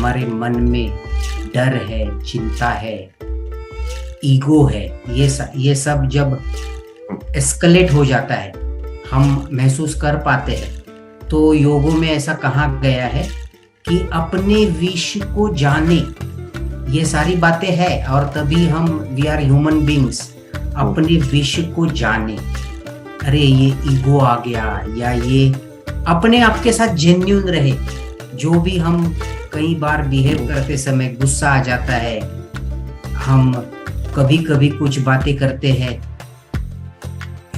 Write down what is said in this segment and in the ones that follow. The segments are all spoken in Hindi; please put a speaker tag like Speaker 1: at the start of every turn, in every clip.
Speaker 1: हमारे मन में डर है, चिंता है, ईगो है, ये सब जब एस्केलेट हो जाता है, हम महसूस कर पाते हैं। तो योगों में ऐसा कहा गया है कि अपने विश को जाने, ये सारी बातें हैं, और तभी हम वी आर ह्यूमन बींग्स। अपने विश को जाने, अरे ये ईगो आ गया, या ये अपने आप के साथ जेन्युइन रहे। जो भी हम कई बार बिहेव करते समय गुस्सा आ जाता है, हम कभी कभी कुछ बातें करते हैं,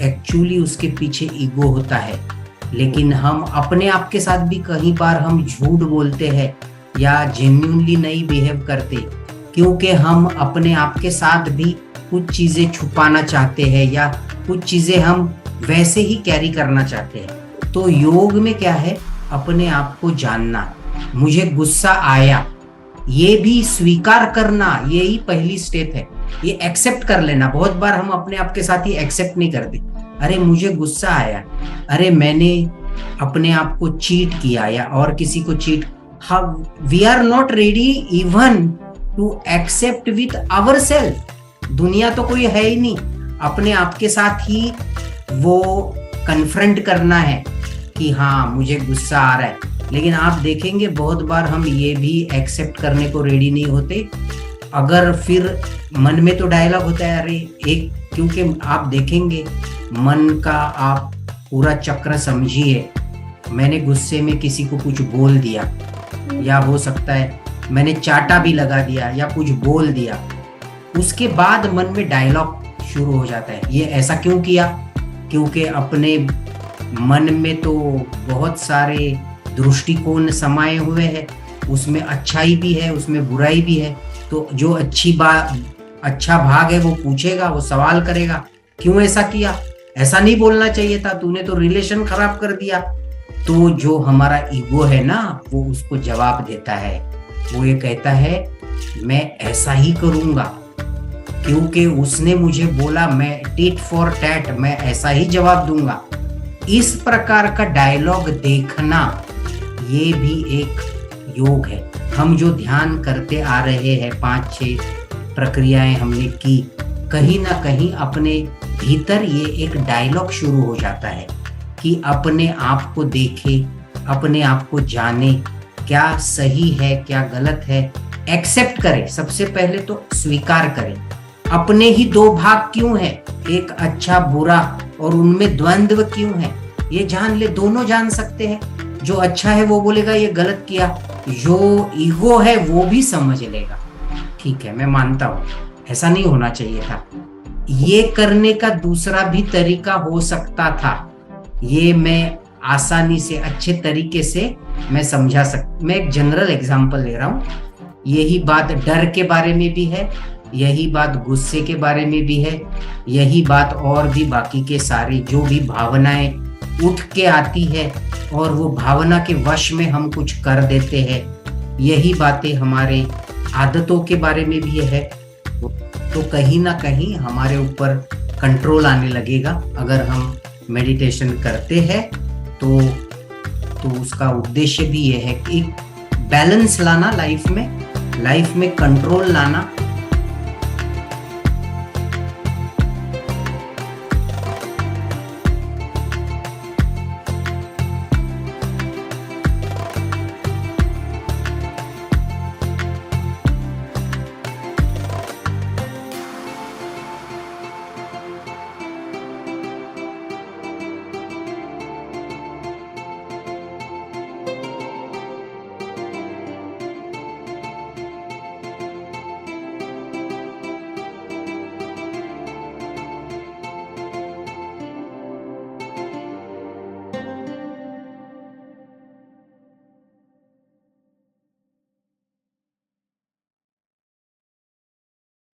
Speaker 1: एक्चुअली उसके पीछे ईगो होता है। लेकिन हम अपने आप के साथ भी कई बार हम झूठ बोलते हैं या जेन्युइनली नहीं बिहेव करते, क्योंकि हम अपने आप के साथ भी कुछ चीजें छुपाना चाहते हैं या कुछ चीजें हम वैसे ही कैरी करना चाहते हैं। तो योग में क्या है, अपने आप को जानना। मुझे गुस्सा आया, ये भी स्वीकार करना, यही पहली स्टेप है। ये एक्सेप्ट कर लेना। बहुत बार हम अपने आप के साथ ही एक्सेप्ट नहीं करते। अरे मुझे गुस्सा आया, अरे मैंने अपने आप को चीट किया या और किसी को cheat. We are not ready even to accept with our self. दुनिया तो कोई है ही नहीं, अपने आप के साथ ही वो कन्फ्रंट करना है कि हाँ मुझे गुस्सा आ रहा है। लेकिन आप देखेंगे बहुत बार हम ये भी एक्सेप्ट करने को रेडी नहीं होते। अगर फिर मन में तो डायलॉग होता है, अरे एक, क्योंकि आप देखेंगे मन का आप पूरा चक्र समझिए। मैंने गुस्से में किसी को कुछ बोल दिया, या हो सकता है मैंने चाटा भी लगा दिया या कुछ बोल दिया, उसके बाद मन में डायलॉग शुरू हो जाता है, ये ऐसा क्यों किया? क्योंकि अपने मन में तो बहुत सारे दृष्टिकोण समाये हुए हैं, उसमें अच्छाई भी है, उसमें बुराई भी है। तो जो अच्छा भाग है वो पूछेगा, वो सवाल करेगा, क्यों ऐसा किया? ऐसा नहीं बोलना चाहिए था, तूने तो रिलेशन खराब कर दिया। तो जो हमारा ईगो है ना, वो उसको जवाब देता है। वो ये कहता है मैं ऐसा ही करूंगा, क्योंकि उसने मुझे बोला, मैं टिट फॉर टैट, मैं ऐसा ही जवाब दूंगा। इस प्रकार का डायलॉग देखना, ये भी एक योग है। हम जो ध्यान करते आ रहे हैं, 5-6 प्रक्रियाएं हमने की, कहीं ना कहीं अपने भीतर ये एक डायलॉग शुरू हो जाता है कि अपने आप को देखे, अपने आप को जाने, क्या सही है क्या गलत है, एक्सेप्ट करें। सबसे पहले तो स्वीकार करें, अपने ही दो भाग क्यों है, एक अच्छा बुरा, और उनमें द्वंद्व क्यों है, ये जान ले। दोनों जान सकते हैं। जो अच्छा है वो बोलेगा ये गलत किया, जो ईगो है वो भी समझ लेगा, ठीक है मैं मानता हूँ ऐसा नहीं होना चाहिए था। ये करने का दूसरा भी तरीका हो सकता था, ये मैं आसानी से अच्छे तरीके से मैं समझा मैं एक जनरल एग्जांपल ले रहा हूँ। यही बात डर के बारे में भी है, यही बात गुस्से के बारे में भी है, यही बात और भी बाकी के सारे जो भी भावनाएं उठ के आती है और वो भावना के वश में हम कुछ कर देते हैं, यही बातें हमारे आदतों के बारे में भी है। तो कहीं ना कहीं हमारे ऊपर कंट्रोल आने लगेगा अगर हम मेडिटेशन करते हैं। तो उसका उद्देश्य भी ये है कि बैलेंस लाना लाइफ में कंट्रोल लाना,